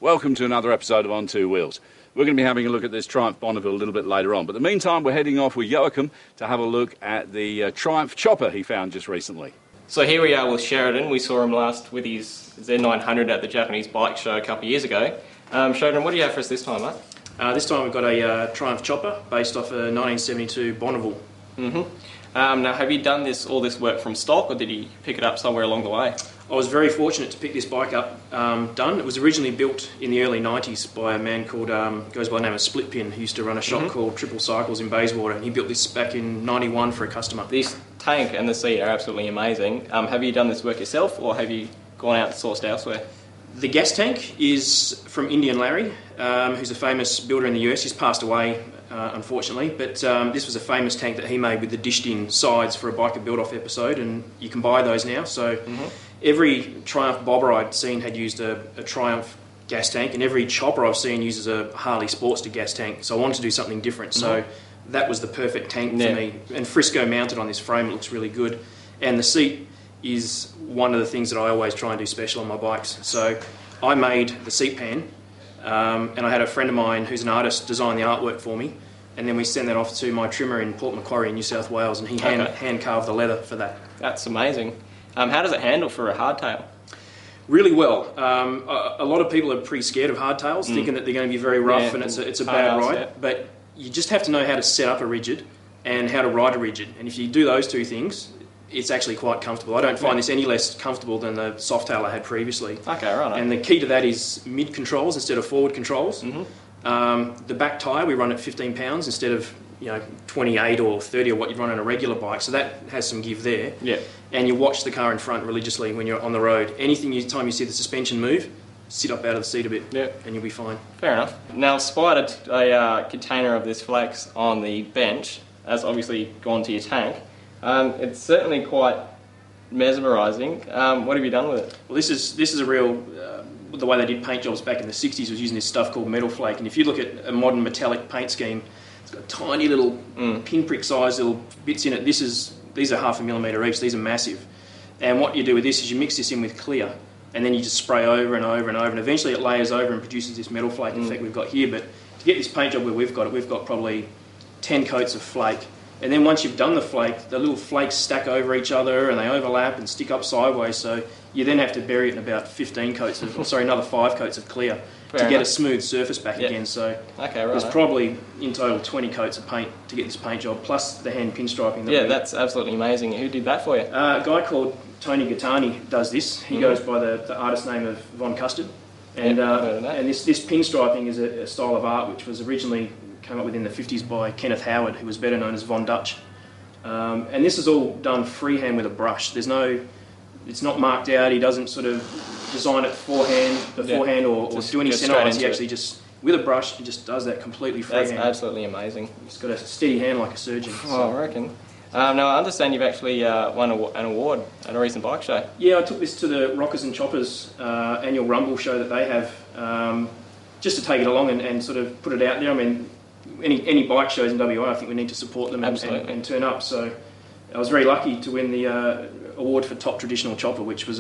Welcome to another episode of On Two Wheels. We're going to be having a look at this Triumph Bonneville a little bit later on, but in the meantime we're heading off with Joakim to have a look at the Triumph chopper he found just recently. So here we are with Sheridan. We saw him last with his Z900 at the Japanese bike show a couple of years ago. Sheridan, what do you have for us this time, mate? This time we've got a Triumph chopper based off a 1972 Bonneville. Now, have you done all this work from stock, or did you pick it up somewhere along the way? I was very fortunate to pick this bike up done. It was originally built in the early 90s by a man called, goes by the name of Splitpin, who used to run a shop called Triple Cycles in Bayswater, and he built this back in 91 for a customer. This tank and the seat are absolutely amazing. Have you done this work yourself, or have you gone out and sourced elsewhere? The gas tank is from Indian Larry, who's a famous builder in the US. He's passed away, unfortunately, but this was a famous tank that he made with the dished-in sides for a Biker Build-Off episode, and you can buy those now. So every Triumph bobber I'd seen had used a Triumph gas tank, and every chopper I've seen uses a Harley Sportster gas tank. So I wanted to do something different. So that was the perfect tank for me. And Frisco mounted on this frame, it looks really good. And the seat is one of the things that I always try and do special on my bikes. So I made the seat pan, and I had a friend of mine who's an artist design the artwork for me, and then we sent that off to my trimmer in Port Macquarie in New South Wales, and he hand carved the leather for that. That's amazing. How does it handle for a hardtail? Really well. A lot of people are pretty scared of hardtails, thinking that they're going to be very rough and it's a bad ride, but you just have to know how to set up a rigid and how to ride a rigid, and if you do those two things, it's actually quite comfortable. I don't find this any less comfortable than the Softail I had previously. Okay, right. And the key to that is mid controls instead of forward controls. The back tyre we run at 15 pounds instead of 28 or 30 or what you'd run on a regular bike, so that has some give there. And you watch the car in front religiously when you're on the road. Time you see the suspension move, sit up out of the seat a bit and you'll be fine. Fair enough. Now, I've spied a container of this flax on the bench. That's obviously gone to your tank. It's certainly quite mesmerising. What have you done with it? Well, this is a real... the way they did paint jobs back in the 60s was using this stuff called metal flake. And if you look at a modern metallic paint scheme, it's got tiny little pinprick sized little bits in it. These are 0.5 millimetre each. These are massive. And what you do with this is you mix this in with clear, and then you just spray over and over and over, and eventually it layers over and produces this metal flake effect we've got here. But to get this paint job where we've got probably 10 coats of flake. And then once you've done the flake, the little flakes stack over each other and they overlap and stick up sideways, so you then have to bury it in about 15 coats of, another 5 coats of clear to get a smooth surface back again. So there's probably in total 20 coats of paint to get this paint job, plus the hand pinstriping. That's absolutely amazing. Who did that for you? A guy called Tony Gattani does this. He goes by the artist name of Von Custard. And, and this pinstriping is a style of art which was originally came up with in the 50s by Kenneth Howard, who was better known as Von Dutch. And this is all done freehand with a brush. It's not marked out. He doesn't sort of design it beforehand or do any center lines. He actually just, with a brush, he just does that completely freehand. That's absolutely amazing. He's got a steady hand like a surgeon. Oh, I reckon. Now, I understand you've actually won an award at a recent bike show. Yeah, I took this to the Rockers and Choppers annual Rumble show that they have, just to take it along and sort of put it out there. I mean, any bike shows in WA, I think we need to support them and turn up. So I was very lucky to win the award for top traditional chopper, which was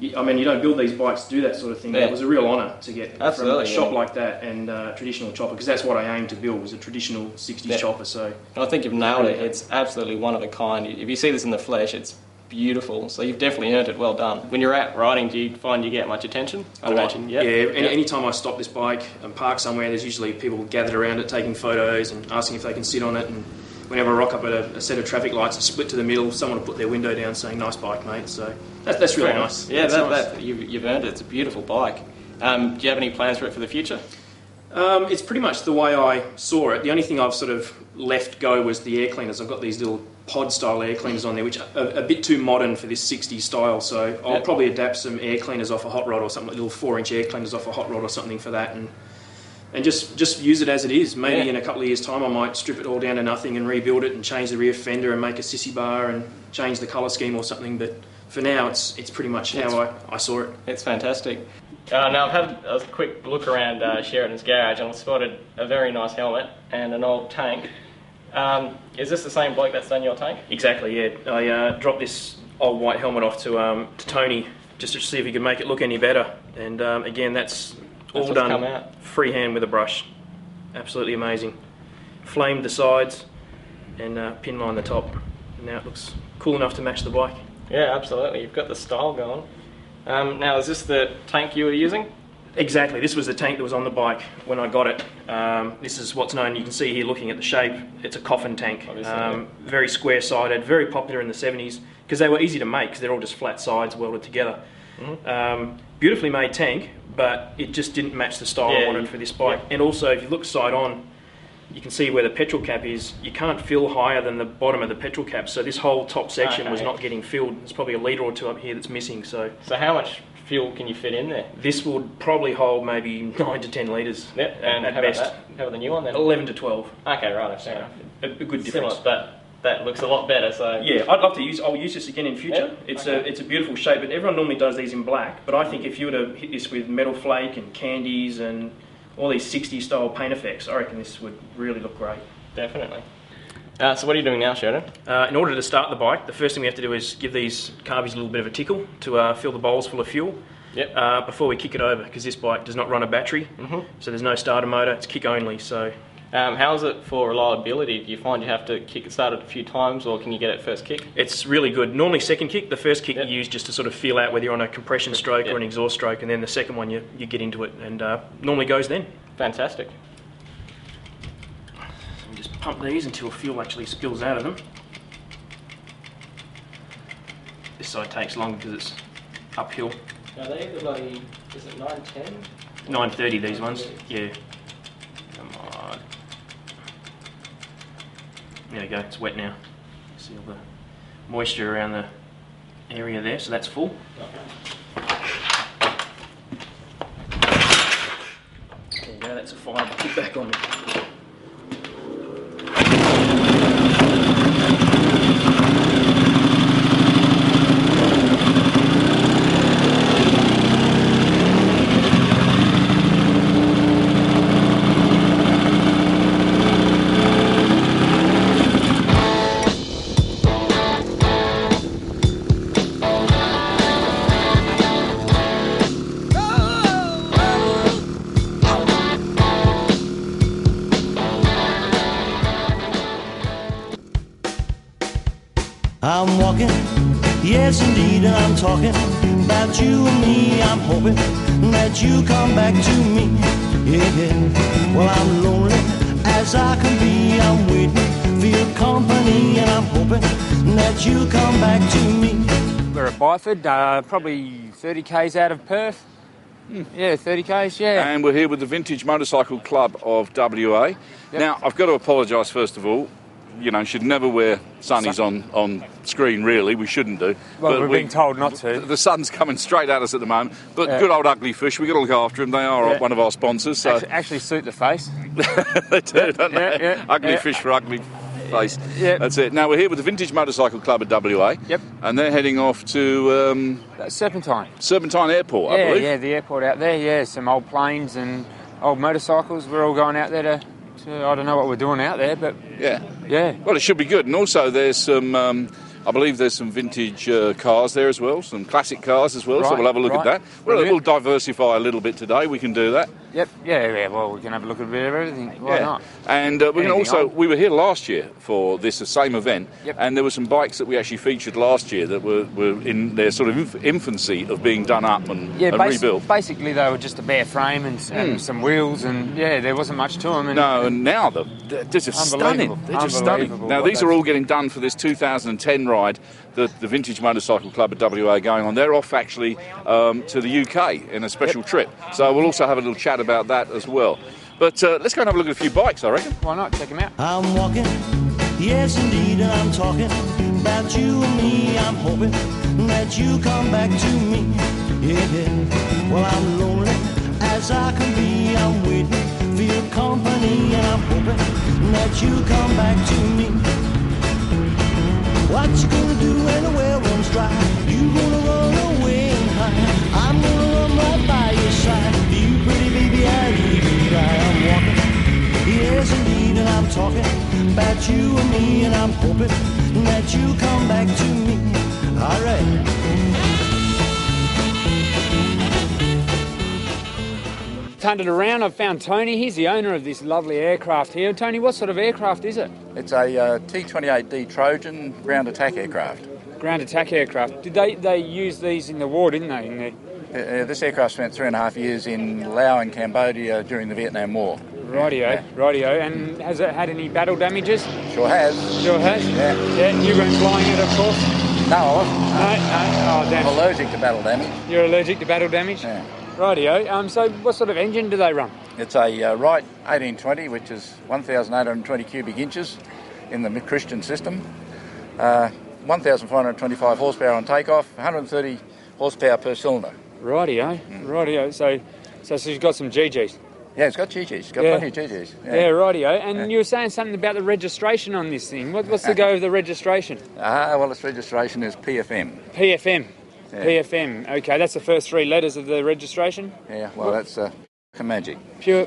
you don't build these bikes to do that sort of thing. It was a real honour to get from a shop like that and traditional chopper, because that's what I aimed to build, was a traditional 60s chopper. So I think you've nailed it. It's absolutely one of a kind. If you see this in the flesh, it's beautiful. So you've definitely earned it. Well done. When you're out riding, do you find you get much attention? I'd imagine. Any time I stop this bike and park somewhere, there's usually people gathered around it taking photos and asking if they can sit on it. And whenever I rock up at a set of traffic lights, a split to the middle, someone will put their window down saying, "Nice bike, mate." So that's really nice. Yeah, you've earned it. It's a beautiful bike. Do you have any plans for it for the future? It's pretty much the way I saw it. The only thing I've sort of let go was the air cleaners. I've got these little pod-style air cleaners on there, which are a bit too modern for this 60s style, so I'll probably adapt some air cleaners off a hot rod or something, little 4-inch air cleaners off a hot rod or something for that, and just use it as it is. Maybe in a couple of years' time I might strip it all down to nothing and rebuild it and change the rear fender and make a sissy bar and change the colour scheme or something, but for now it's pretty much how I saw it. It's fantastic. Now I've had a quick look around Sheridan's garage and I've spotted a very nice helmet and an old tank. Is this the same bloke that's done your tank? Exactly, yeah. I dropped this old white helmet off to Tony just to see if he could make it look any better. And again, All what's come done out. freehand with a brush. Absolutely amazing. Flamed the sides and pin line the top. And now it looks cool enough to match the bike. Yeah, absolutely. You've got the style going. Now, is this the tank you were using? Exactly. This was the tank that was on the bike when I got it. This is what's known, you can see here looking at the shape, it's a coffin tank. Very square-sided, very popular in the 70s because they were easy to make because they're all just flat sides welded together. Beautifully made tank, but it just didn't match the style I wanted for this bike. And also, if you look side on, you can see where the petrol cap is. You can't fill higher than the bottom of the petrol cap, so this whole top section was not getting filled. There's probably a litre or two up here that's missing. So how much fuel can you fit in there? this would probably hold maybe 9 to 10 litres. Yep, and at how best. about that? How about the new one then? 11 to 12. Okay, right, fair enough. A good difference. Similar, but that looks a lot better, so... Yeah, I'd love to use. I'll use this again in future. Yep, It's a beautiful shape, but everyone normally does these in black. But I think if you were to hit this with metal flake and candies and all these 60s style paint effects, I reckon this would really look great. Definitely. So what are you doing now, Sheridan? In order to start the bike, the first thing we have to do is give these carbies a little bit of a tickle to fill the bowls full of fuel. Yep. Before we kick it over, because this bike does not run a battery, so there's no starter motor. It's kick only. So. How is it for reliability? Do you find you have to kick it started a few times, or can you get it first kick? It's really good. Normally second kick. The first kick you use just to sort of feel out whether you're on a compression stroke or an exhaust stroke, and then the second one you get into it, and normally goes then. Fantastic. So just pump these until fuel actually spills out of them. This side takes longer because it's uphill. Are they the bloody, is it 910? 930 these ones, yeah. Come on. There we go, it's wet now. See all the moisture around the area there, so that's full. There you go, that's a fire to kick back on me. I'm walking, yes indeed, and I'm talking about you and me. I'm hoping that you come back to me. Yeah, well I'm lonely as I can be. I'm waiting for your company, and I'm hoping that you come back to me. We're at Byford, probably 30 k's out of Perth. Yeah, 30 k's, yeah. And we're here with the Vintage Motorcycle Club of WA. Yep. Now, I've got to apologise first of all. You know, should never wear sunnies on screen, really. We shouldn't do. Well, but we're being told not to. The sun's coming straight at us at the moment. But good old Ugly Fish, we've got to look after them. They are one of our sponsors. So. Actually suit the face. They do, don't they? Yeah. Ugly Fish for ugly face. Yeah. That's it. Now, we're here with the Vintage Motorcycle Club at WA. Yep. And they're heading off to That's Serpentine. Serpentine Airport, I believe. Yeah, the airport out there, yeah. Some old planes and old motorcycles. We're all going out there to I don't know what we're doing out there, but... Yeah. Well, it should be good. And also there's some, I believe there's some vintage cars there as well, some classic cars as well, so we'll have a look at that. We'll diversify a little bit today, we can do that. Yep, yeah, well, we can have a look at a bit of everything. Why not? And we can also, we were here last year for this same event, and there were some bikes that we actually featured last year that were in their sort of infancy of being done up and rebuilt. Basically, they were just a bare frame and some wheels, and there wasn't much to them. And now they're just stunning. They're just stunning. Now, these are all getting done for this 2010 ride that the Vintage Motorcycle Club at WA are going on. They're off actually to the UK in a special trip. So we'll also have a little chat about that as well. But let's go and have a look at a few bikes, I reckon. Why not? Check them out. I'm walking, yes indeed, and I'm talking about you and me. I'm hoping that you come back to me. Yeah, well I'm lonely as I can be. I'm waiting for your company, and I'm hoping that you come back to me. What you gonna do when the well runs dry? You gonna run away and hide? I'm gonna run right by your side. You pretty baby, I'd even cry. I'm walking, yes indeed, and I'm talking about you and me, and I'm hoping that you come back to me. Alright. punted around. I've found Tony. He's the owner of this lovely aircraft here. Tony, what sort of aircraft is it? It's a T-28D Trojan ground attack aircraft. Ground attack aircraft. Did they use these in the war, didn't they? This aircraft spent 3.5 years in Laos and Cambodia during the Vietnam War. Rightio. And has it had any battle damages? Sure has. Yeah. You weren't flying it, of course? No, I wasn't. No. Oh, damn. I'm allergic to battle damage. You're allergic to battle damage? Yeah. Rightio. So what sort of engine do they run? It's a Wright 1820, which is 1,820 cubic inches in the Christian system. 1,425 horsepower on takeoff, 130 horsepower per cylinder. Rightio. So she's got some GGs. Yeah, it's got GGs. It's got plenty of GGs. Yeah, rightio. And you were saying something about the registration on this thing. What's the go of the registration? Well, its registration is PFM. PFM. Yeah. PFM. Okay, that's the first 3 letters of the registration? Yeah, well, that's magic. Pure.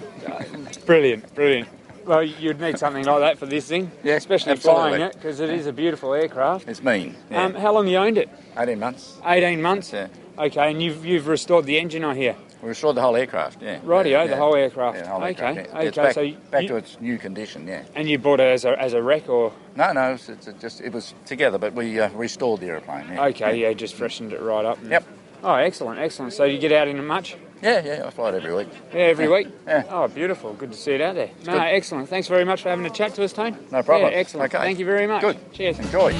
Brilliant. Well, you'd need something like that for this thing. Yeah, especially absolutely. flying it, because it is a beautiful aircraft. It's mean. Yeah. How long you owned it? 18 months. 18 months? Yeah. Okay, and you've restored the engine, I hear? We restored the whole aircraft, yeah. Rightio, the whole aircraft. Yeah, the whole aircraft, okay. yeah. It's back to its new condition, yeah. And you bought it as a wreck, or? No, it was together, but we restored the aeroplane. Yeah. Okay, just freshened it right up. Yep. Oh, excellent. So you get out in it much? Yeah, I fly it every week. Yeah, every week? Yeah. Oh, beautiful. Good to see it out there. Excellent. Thanks very much for having a chat to us, Tone. No problem. Yeah, excellent. Okay. Thank you very much. Good. Cheers. Enjoy.